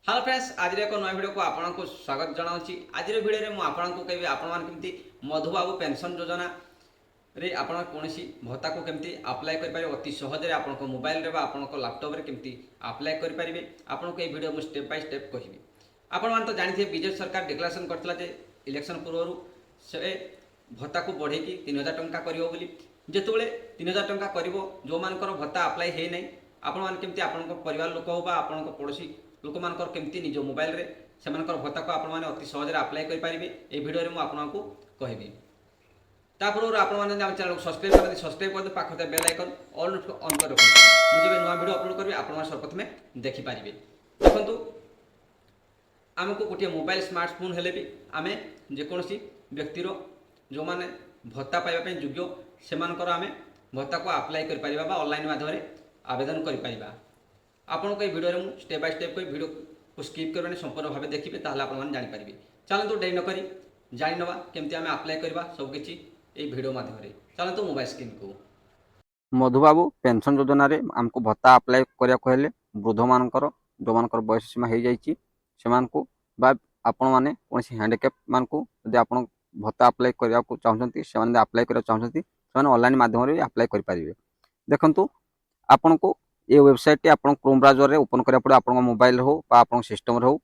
Hello friends आज एक नया वीडियो को आपको स्वागत जनाऊँगी। आज वीडियो में आपको कहि आपमि मधुबाबू पेंशन योजना रे आपण कौन भत्ता को केमती अप्लाई करेंगे अति सहज आप मोबाइल आप लैपटॉप केमती अप्लाई करेंगे आपको ये वीडियो मुझे स्टेप बाय स्टेप कहि। आपण तो जानते बीजेपी सरकार डिक्लेरेशन करता इलेक्शन पूर्व से भत्ता को बढ़े 3000 टंका कर जिते 3000 टंका कर जो मान भत्ता अप्लाई है नहीं आपमि आप परिवार लोक हो आपण पड़ोशी लोक मान केमती निज मोबाइल रे से भत्ता को आपने अति सहज अप्लाई करेंगे ये वीडियो में आपको कहबी। तापूर्व आपने चैनल को सब्सक्राइब कर पाखे बेल आइकन ऑल ऑन कर रखते मुझे नुआ वीडियो अपलोड करी आप सर्वप्रथमे देखिपारे। देखो आमको गोटे मोबाइल स्मार्टफोन हेले भी आम जेकोसी व्यक्तिर जो मैंने भत्ता पाइबा योग्य से आम भत्ता को अप्लाई कर ऑनलाइन माध्यम आवेदन कर आपको ये वीडियो में स्टेप बाय स्टेप कोई वीडियो को स्किप करवानी संपूर्ण भाव देखिए आपने जानीपारे। चलते डेरी नक जानी नवा केमती आम अप्लाई करवा सबकि ये वीडियो माध्यम चलते मोबाइल स्क्रीन को। मधुबाबू पेंशन योजना रे आमको भत्ता अप्लाई करिया हेले वृद्ध मानकर जो मानकर बयस सीमा हो जाइए से आपण मैंने कौन हैंडिकैप मान को यदि आप भत्ता अप्लाई करने को चाहते से अप्लाई करने चाहते से ऑनलाइन माध्यम अप्लाई करेंगे। देखो आपन को ये वेबसाइट आप क्रोम ब्राउजर रे ओपन करा पड़े आप मोबाइल हो आप सिस्टम हो।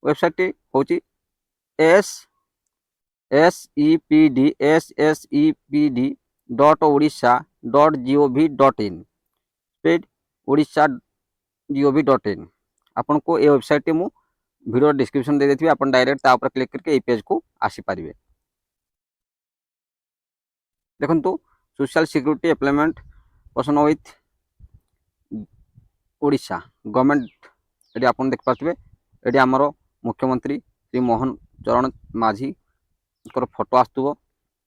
वेबसाइट हूँ sesepd.odisha.gov.in स्पेड odisha.gov.in आपन को ये वेबसाइट मु वीडियो डिस्क्रिप्शन दे देथिबे आपन डायरेक्ट ता ऊपर क्लिक करके ए पेज को आसी पारिबे। देखंतु social security employment person with Odisha government ये आपन देख पाथबे ये आमर मुख्यमंत्री श्री मोहन चरण माझी फोटो आसुव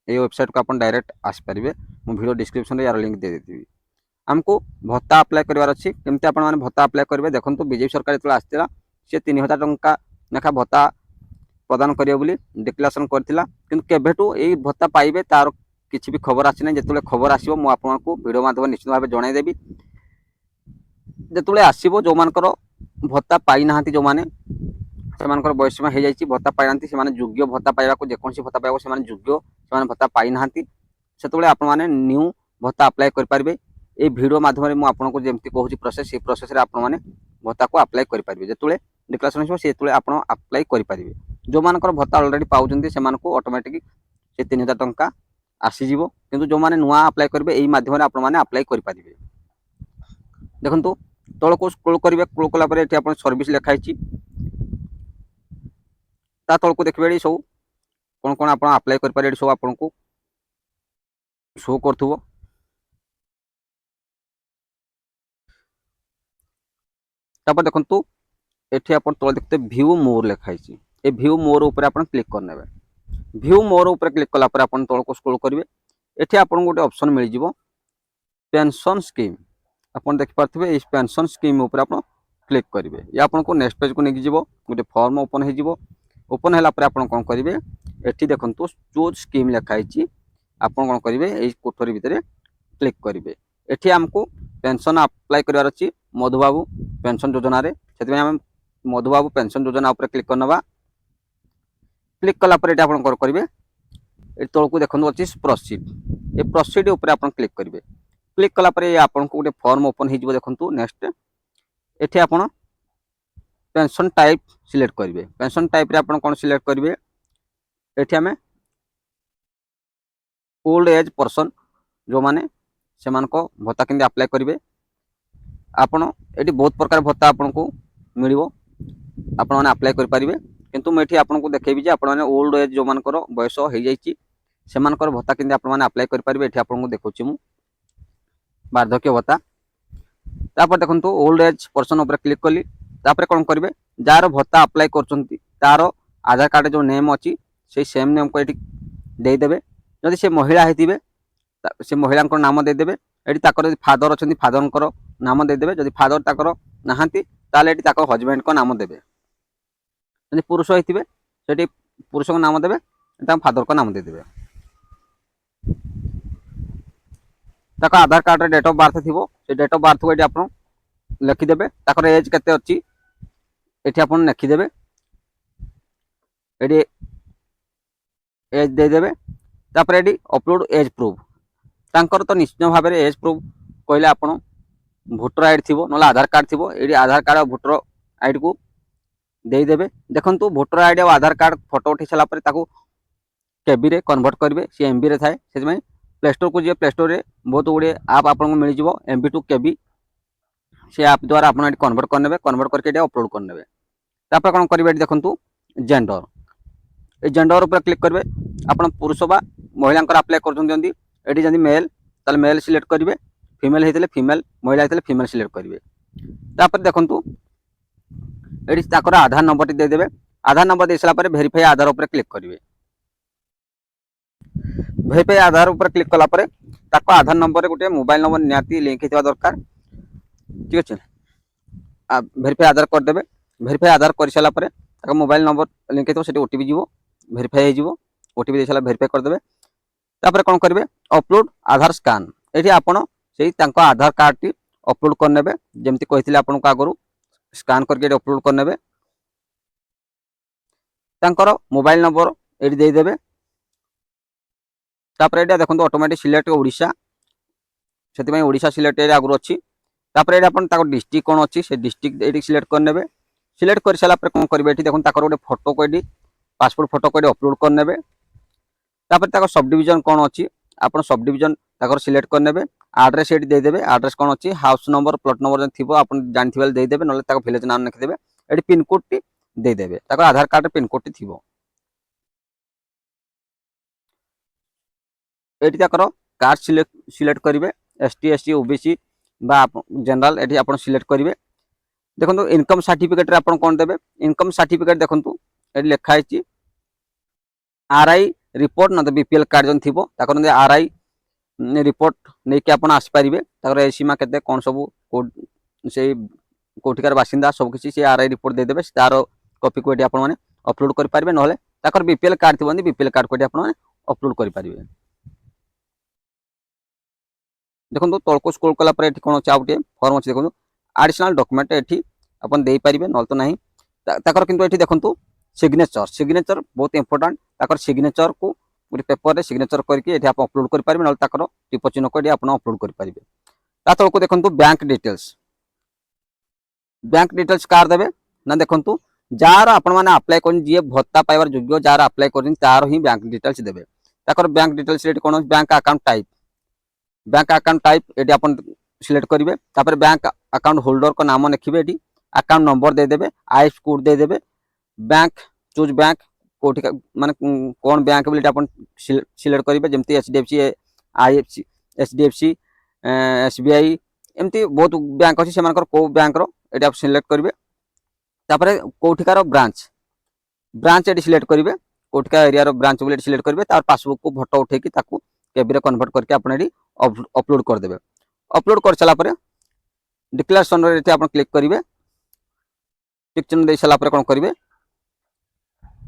ये वेबसाइट को आप डायरेक्ट आसपारे। मु वीडियो डिस्क्रिप्शन यार लिंक दे देती। आमको भत्ता अप्लाई करार अच्छी केमती आप भत्ता अप्लाई करेंगे। देखो बीजेपी सरकार जो आसला सी 3000 टंका लेखा भत्ता प्रदान करेंगे डिक्लेरेशन करथिला किंतु केबेठू ये भत्ता पाइबे तार किसी भी खबर आसी ना। जिते खबर आसो मुझे आपको वीडियो माध्यम निश्चित भाव जनईदेवी जिते आसो जो मान भत्ता पाई ना जो मैंने से बयस सीमा हो जाए भत्ता पाई ना योग्य भत्ता पाइबा जेकोसी भत्ता पाइबा से योग्य से भत्ता पाई ना से आपने न्यू भत्ता अप्लाई करेंगे। ये वीडियो माध्यम मुझे आपको जमी कहूँ प्रोसेस ये प्रोसेस आपने भत्ता को अप्लाई करेंगे जिते डिक्लेरेशन हो से आप अप्लाई करेंगे। जो मान भत्ता अलरेडी पाँच से ऑटोमेटिक से 3000 टंका आसीज कि जो मैंने नुआ अप्लाई करेंगे यही माध्यम आपने अप्लाई करेंगे। देखो तल को स्क्रोल करेंगे स्क्रोल कलापर ये आप सर्विस लिखाई तल को देखिए सब कौन कौन आप अप्लाई करेंगे सब आपको शो कर। तापर देखो ये आप तल देखते व्यू मोर लिखाई ये व्यू मोर ऊपर आप क्लिक करने व्यू मोर ऊपर क्लिक कलापर आप तल को स्क्रोल करेंगे ये आपको गोटे ऑप्शन मिल जाव पेंशन स्कीम आप देखिपे इस पेंशन स्कीम ऊपर आप क्लिक करेंगे। ये आपको नेक्स्ट पेज को लेकिन गोटे फॉर्म ओपन हो ओपन है कौन करेंगे ये देखो चूज स्कीम लिखाई आप कौन करेंगे ये कोठरी भितर क्लिक करेंगे। ये आमको पेंशन अप्लाई करार अच्छी मधुबाबू पेंशन योजना से आम मधुबाबू पेंशन योजना उपर क्लिक करना क्लिक कलापर ये आप करेंगे तौक को देखो अच्छी प्रोसीड ये प्रोसीड उपर आप क्लिक करेंगे। क्लिक कलापर ये आपको गोटे फॉर्म ओपन हो देखो नेक्स्ट ये आप पेंशन टाइप सिलेक्ट करेंगे। पेंशन टाइप आप कौन सिलेक्ट करेंगे ये आम ओल्ड एज पर्सन जो मैंने से भत्ता केमती अप्लाई करेंगे। आपड़ ये बहुत प्रकार भत्ता आपन को मिल आप अप्लाई करेंगे किंतु मुझे आपको देखेबी आपने ओल्ड एज जो मान बयस हो जाइए से भत्ता केमती आपने अप्लाई करेंगे। ये आपको देखुची मु वार्धक्य भत्ता तापर देखो ओल्ड एज पर्सन उपर क्लिक कली तापर कौन करेंगे जार भत्ता अप्लाई कर आधार कार्ड जो नेम अच्छी से सेम नेम को ये देदेवे। जदि से महिला होते से महिला नाम देदेवे ये फादर अच्छा फादर नाम देदेवे। जदि फादर ताकर नहांती ताले हजबैंड को नाम देवे। जदि पुरुष होते से पुरुष को नाम देवे फादर को नाम देदेवे। आधार कार्ड डेट ऑफ बर्थ थी से डेट ऑफ बर्थ को ये आप लिखिदेवे। एज केते अच्छी एठी आपण लिखिदेवे एडी एज देदेवे तापर एडी अपलोड एज प्रूफ तांकर तो निश्चित भाव में एज प्रूफ कहले आपण भोटर आईडी थी ना आधार कार्ड थी ये आधार कार्ड और भोटर आईडी को देदेवे देखो भोटर आईडी और आधार कार्ड फोटो उठे सारापर केबी रे कन्वर्ट करेंगे सी एमबी रे थाए से प्ले स्टोर को जी प्ले स्टोर रे बहुत गुड़े आप आपको मिल जाव एमबी टू केबी से आप द्वारा आप कन्वर्ट करने कन्वर्ट करके अपलोड करने तापर कौन करेंगे देखो जेंडर ये जेंडर ऊपर क्लिक करेंगे आप पुरुष बा महिला आप्लाय कर मेल ताल मेल सिलेक्ट करेंगे फिमेल होते फिमेल महिला होते फिमेल सिलेक्ट करेंगे तापर देखो ये आधार नंबर देदेवे आधार नंबर दे सारा भेरीफाई आधार ऊपर क्लिक करेंगे भेरीफाई आधार ऊपर क्लिक कलापर आधार नंबर गोटे मोबाइल नंबर निहाती लिंक होता दरकार ठीक अच्छे भेरीफाई आधार करदे भेरीफाई आधार कर सारापर मोबाइल नंबर लिंक होती ओटीपी जीव भेरीफाई हो ओटीपी दे सारा भेरीफाई करदे तापर कौन करेंगे अपलोड आधार स्कान ये आपड़ से आधार कार्ड टी अपलोड करने जमती कही आपको आगु स्कान करके अपलोड करने मोबाइल नंबर ये देदेवे तापर ये देखो ऑटोमेटिक सिलेक्ट ओडिशा से ओडिशा सिलेक्ट ये आगुरी अच्छी तापर ये आप डिस्ट्रिक्ट कौन अच्छी से डिस्ट्रिक्ट ये सिलेक्ट करने सिलेक्ट कर सारापर कौन करेंगे ये देखो गोटे फोटो को ये पासपोर्ट फोटो को अपलोड करने तापर सब डिविजन कौन अच्छी आप सब डिविजन सिलेक्ट करने आड्रेस ये देदेवे आड्रेस कौन अच्छी हाउस नंबर प्लॉट नंबर थी आप जानते देदेवे ना विलेज नाम लिखिदेवे ये पिनकोड टी देदेवे आधार कार्ड पिनकोड टी थी ये कास्ट सिलेक्ट करेंगे एसटी एसटी ओबीसी बा जनरल ये आप सिलेक्ट करेंगे देखो इनकम सर्टिफिकेट आप कौन देवे इनकम सर्टिफिकेट देखो ये लिखाई आरआई रिपोर्ट ना तो बीपीएल कार्ड जो थी आरआई रिपोर्ट नहीं कि आप आसपारे सीमा के कौन सब से कौटिकार बासिंदा सबकि सी आरआई रिपोर्ट देदेवे तार कॉपी को आप अपलोड करेंगे ना बीपीएल कार्ड थी बीपीएल कार्ड को आप अपलोड करेंगे देखो तौक स्क्रोल कलापर ये कौन अच्छे गोटे फर्म अच्छे देखो एडिशनल डॉक्यूमेंट ये आप देपारे ना तो ना ताकर किंतु ये देखो सिग्नेचर सिग्नेचर बहुत इंपोर्टेंट ताकर सिग्नेचर को गोटे पेपर रे सिग्नेचर करके ये आप अपलोड करेंगे ना टिप चिन्ह को आप अपलोड करेंगे तौक देखो बैंक डिटेल्स कार देवे ना देखो जार आपण मैंने अप्लाई कर जी भत्ता पाइबार योग्य जार अप्लाई कर तार ही बैंक डिटेल्स देवे बैंक डिटेल्स ये कौन बैंक अकाउंट टाइप ये आप सिलेक्ट करेंगे तापर बैंक अकाउंट होल्डर को नाम लिखिए ये अकाउंट नंबर देदेवे आईएफ कोड देदेवे बैंक चूज बैंक कोठी माने कौन बैंक बोली आप सिलेक्ट करेंगे जमती एचडीएफसी आईएफसी एचडीएफसी एसबीआई एमती बहुत बैंक अच्छी से कौ बैंक ये आप सिलेक्ट करेंगे तापर कौटिकार ब्रांच ये सिलेक्ट करेंगे कौटिका एरिया ब्रांच बोली सिलेक्ट करेंगे तार पासबुक को फोटो उठेकी केबी रे कन्वर्ट करके आप अपलोड करदे अपलोड कर सारापर डिक्लेरेशन रे आप क्लिक करेंगे टिक चिन्ह दे सारापर कौन करेंगे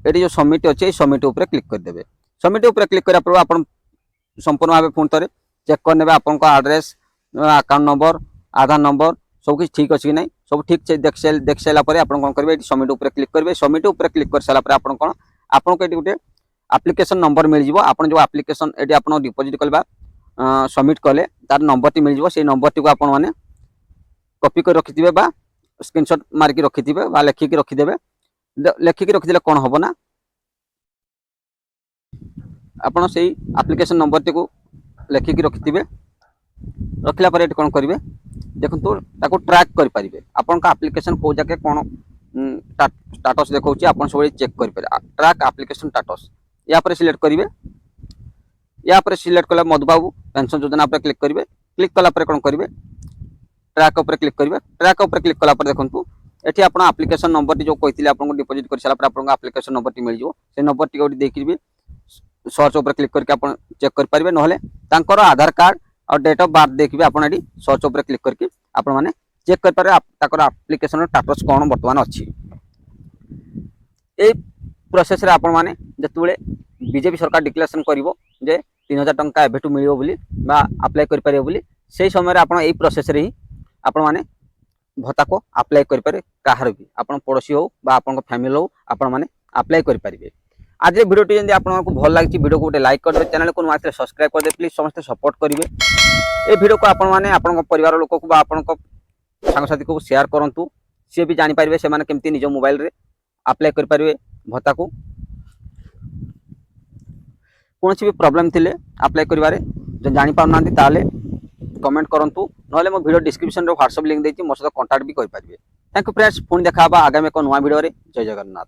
ये जो सबमिट अच्छे सबमिट उपर क्लिक करदे सबमिट उपर क्लिक कर आप संपूर्ण भाव पुणी थे चेक करने आपन आड्रेस अकाउंट नंबर आधार नंबर सब किसी ठीक अच्छे कि नहीं सब ठीक देख सारापर आप कौन करेंगे सबमिट उपर क्लिक करेंगे सबमिट उपर क्लिक कर सारापर आप कौन आपको ये गोटे एप्लिकेशन नंबर मिल जाव आप जो एप्लिकेशन ये आप डिपोजिट करवा सबमिट कले तार नंबर टी मिल जाव से नंबर टी को आप मैंने कॉपी कर रखिथे बा स्क्रीनशॉट मारिकी रखिथे बा लिखिकी रखिदेवे लिखिकी रखिदे कौन हम ना आपड़ से एप्लिकेशन नंबर टी को लिखिकी रखिथे रखला पर कौन करेंगे देखो ताको ट्रैक करेंगे आपन का एप्लिकेशन कौ जाके कौन स्टाटस देखा आप सब चेक करेंगे ट्रैक एप्लिकेशन स्टाटस या पर सिलेक्ट करेंगे या पर सिलेक्ट कला मधुबाबू पेंशन योजना पर क्लिक करेंगे क्लिक कला पर कौन करेंगे ट्रैक पर क्लिक करेंगे ट्रैक पर क्लिक कला पर देखो ये आप एप्लिकेशन नंबर टी जो कही आपको डिपोजिट कर सारा आपको एप्लिकेशन नंबर टी मिल जाव से नंबर टी देखिए सर्च उपर क्लिक करके आप चेक करेंगे ना आधार कार्ड और डेट ऑफ बर्थ देखिए आप सर्च उपर क्लिक करके आप मैंने चेक करेंगे एप्लिकेशन स्टाटस कौन बर्तमान अच्छी प्रोसेस रे आपण माने जतुले बीजेपी सरकार डिक्लेरेशन करिवो जे 3000 टंका एबेटू मिलियो बोली बा अप्लाई करि परियो बोली सेही समय रे आपण एई प्रोसेस रे ही आपण माने ଭତ୍ତାକୁ ଆପ୍ଲାଏ କରିପାରିବେ କାହାର ବି ଆପଣ ପଡ଼ୋଶୀ ହଉ ବା ଆପଣଙ୍କ ଫ୍ୟାମିଲି ହଉ ଆପଣମାନେ ଆପ୍ଲାଏ କରିପାରିବେ। ଆଜିର ଭିଡ଼ିଓଟି ଯଦି ଆପଣଙ୍କୁ ଭଲ ଲାଗିଛି ଭିଡ଼ିଓକୁ ଗୋଟେ ଲାଇକ୍ କରିଦେବେ, ଚ୍ୟାନେଲକୁ ନୂଆ ଆସିଲେ ସବସ୍କ୍ରାଇବ୍ କରିଦେବେ, ପ୍ଲିଜ୍ ସମସ୍ତେ ସପୋର୍ଟ କରିବେ। এই ভিডিওକୁ ଆପଣମାନେ ଆପଣଙ୍କ ପରିବାର ଲୋକକୁ ବା ଆପଣଙ୍କ ସାଙ୍ଗସାଥିକୁ ସେୟାର କରନ୍ତୁ, ସିଏ ବି ଜାଣିପାରିବେ ସେମାନେ କେମିତି ନିଜ ମୋବାଇଲରେ ଆପ୍ଲାଏ କରିପାରିବେ ଭତ୍ତାକୁ। କୌଣସି ବି ପ୍ରୋବ୍ଲେମ୍ ଥିଲେ ଆପ୍ଲାଏ କରିବାରେ ଯଦି ଜାଣିପାରୁନାହାନ୍ତି ତାହେଲେ କମେଣ୍ଟ କରନ୍ତୁ, ନହେଲେ ମୋ ଭିଡ଼ିଓ ଡିସ୍କ୍ରିପ୍ସନରେ ହ୍ୱାଟ୍ସଆପ୍ ଲିଙ୍କ୍ ଦେଇଛି, ମୋ ସହିତ କଣ୍ଟାକ୍ଟ ବି କରିପାରିବେ। ଥ୍ୟାଙ୍କ ୟୁ ଫ୍ରେଣ୍ଡସ୍, ପୁଣି ଦେଖା ହେବା ଆଗାମୀ ଏକ ନୂଆ ଭିଡ଼ିଓରେ। ଜୟ ଜଗନ୍ନାଥ।